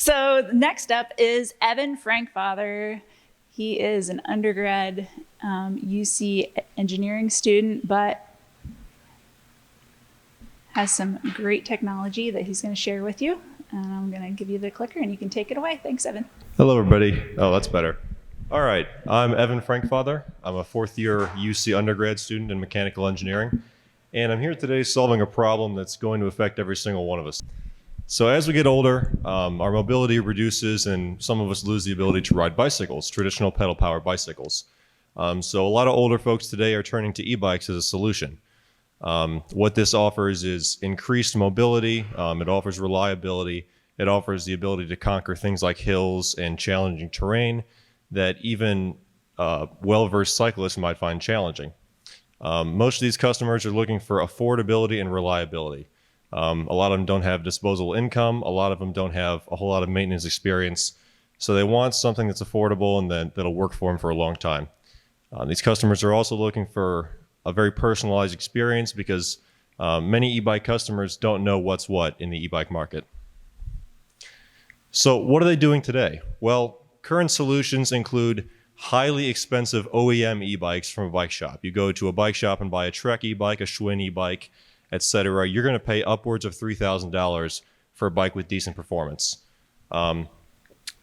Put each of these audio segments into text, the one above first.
So next up is Evan Frankfather. He is an undergrad UC engineering student, but has some great technology that he's going to share with you. And I'm going to give you the clicker and you can take it away. Thanks, Evan. Hello, everybody. Oh, that's better. All right. I'm Evan Frankfather. I'm a fourth-year UC undergrad student in mechanical engineering. And I'm here today solving a problem that's going to affect every single one of us. So as we get older, our mobility reduces and some of us lose the ability to ride bicycles, traditional pedal-powered bicycles. So a lot of older folks today are turning to e-bikes as a solution. What this offers is increased mobility, it offers reliability, it offers the ability to conquer things like hills and challenging terrain that even well-versed cyclists might find challenging. Most of these customers are looking for affordability and reliability. A lot of them don't have disposable income, a lot of them don't have a whole lot of maintenance experience, so they want something that's affordable and that'll work for them for a long time. These customers are also looking for a very personalized experience because many e-bike customers don't know what's what in the e-bike market. So what are they doing today? Well, current solutions include highly expensive OEM e-bikes from a bike shop. You go to a bike shop and buy a Trek e-bike, a Schwinn e-bike, etc. You're going to pay upwards of $3,000 for a bike with decent performance. The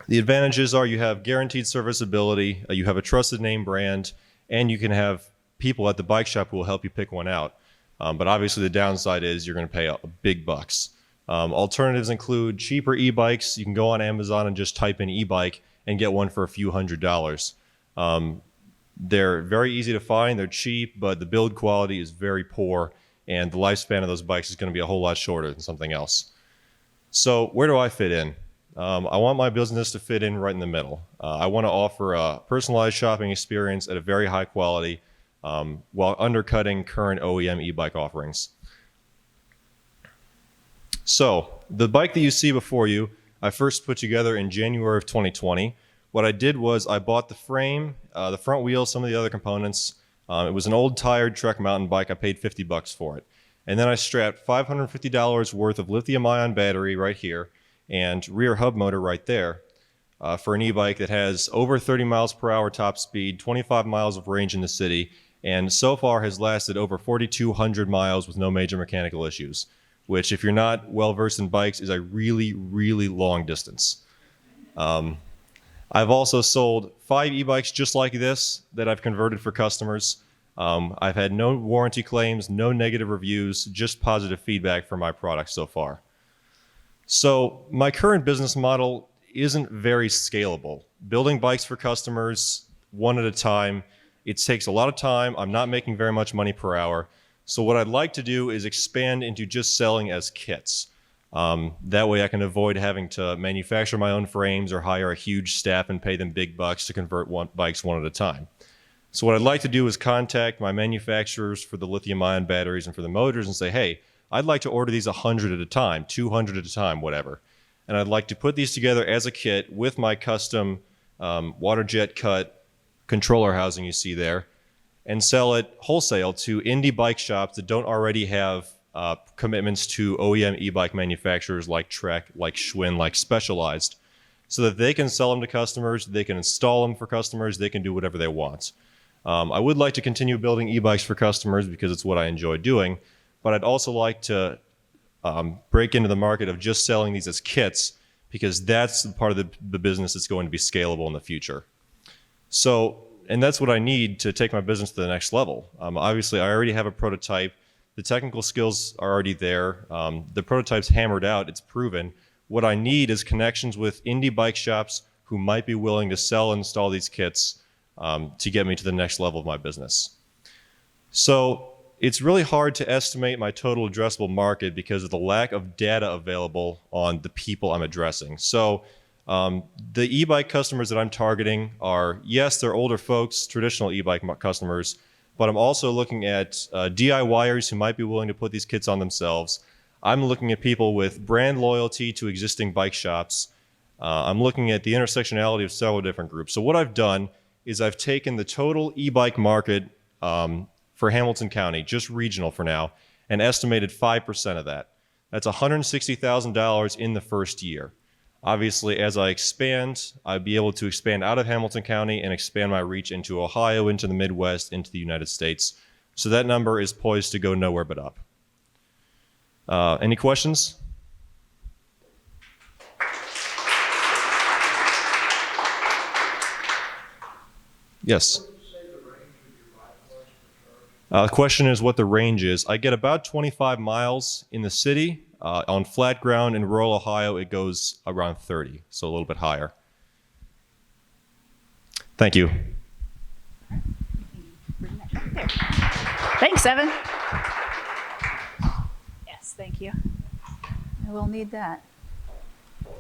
advantages are you have guaranteed serviceability, you have a trusted name brand, and you can have people at the bike shop who will help you pick one out. But obviously the downside is you're going to pay big bucks. Alternatives include cheaper e-bikes. You can go on Amazon and just type in e-bike and get one for a few $100s. They're very easy to find, they're cheap, but the build quality is very poor, and the lifespan of those bikes is going to be a whole lot shorter than something else. So where do I fit in? I want my business to fit in right in the middle. I want to offer a personalized shopping experience at a very high quality while undercutting current OEM e-bike offerings. So the bike that you see before you, I first put together in January of 2020. What I did was I bought the frame, the front wheel, some of the other components. It was an old tired Trek mountain bike. I paid 50 bucks for it. And then I strapped $550 worth of lithium-ion battery right here and rear hub motor right there for an e-bike that has over 30 miles per hour top speed, 25 miles of range in the city, and so far has lasted over 4,200 miles with no major mechanical issues, which if you're not well-versed in bikes is a really, really long distance. I've also sold 5 e-bikes just like this that I've converted for customers. I've had no warranty claims, no negative reviews, just positive feedback for my product so far. So my current business model isn't very scalable. Building bikes for customers one at a time, it takes a lot of time. I'm not making very much money per hour. So what I'd like to do is expand into just selling as kits. That way I can avoid having to manufacture my own frames or hire a huge staff and pay them big bucks to convert bikes one at a time. So what I'd like to do is contact my manufacturers for the lithium-ion batteries and for the motors and say, hey, I'd like to order these 100 at a time, 200 at a time, whatever. And I'd like to put these together as a kit with my custom water jet cut controller housing you see there and sell it wholesale to indie bike shops that don't already have commitments to OEM e-bike manufacturers like Trek, like Schwinn, like Specialized, so that they can sell them to customers, they can install them for customers, they can do whatever they want. I would like to continue building e-bikes for customers because it's what I enjoy doing, but I'd also like to break into the market of just selling these as kits because that's the part of the business that's going to be scalable in the future. So, and that's what I need to take my business to the next level. Obviously, I already have a prototype. The technical skills are already there. The prototype's hammered out. It's proven. What I need is connections with indie bike shops who might be willing to sell and install these kits to get me to the next level of my business. So it's really hard to estimate my total addressable market because of the lack of data available on the people I'm addressing. So the e-bike customers that I'm targeting are, yes, they're older folks, traditional e-bike customers, but I'm also looking at DIYers who might be willing to put these kits on themselves. I'm looking at people with brand loyalty to existing bike shops. I'm looking at the intersectionality of several different groups. So what I've done is I've taken the total e-bike market for Hamilton County, just regional for now, and estimated 5% of that. That's $160,000 in the first year. Obviously, as I expand, I'd be able to expand out of Hamilton County and expand my reach into Ohio, into the Midwest, into the United States. So that number is poised to go nowhere but up. Any questions? Yes. The question is what the range is. I get about 25 miles in the city. On flat ground in rural Ohio, it goes around 30, so a little bit higher. Thank you. There. Thanks, Evan. Yes, thank you. I will need that.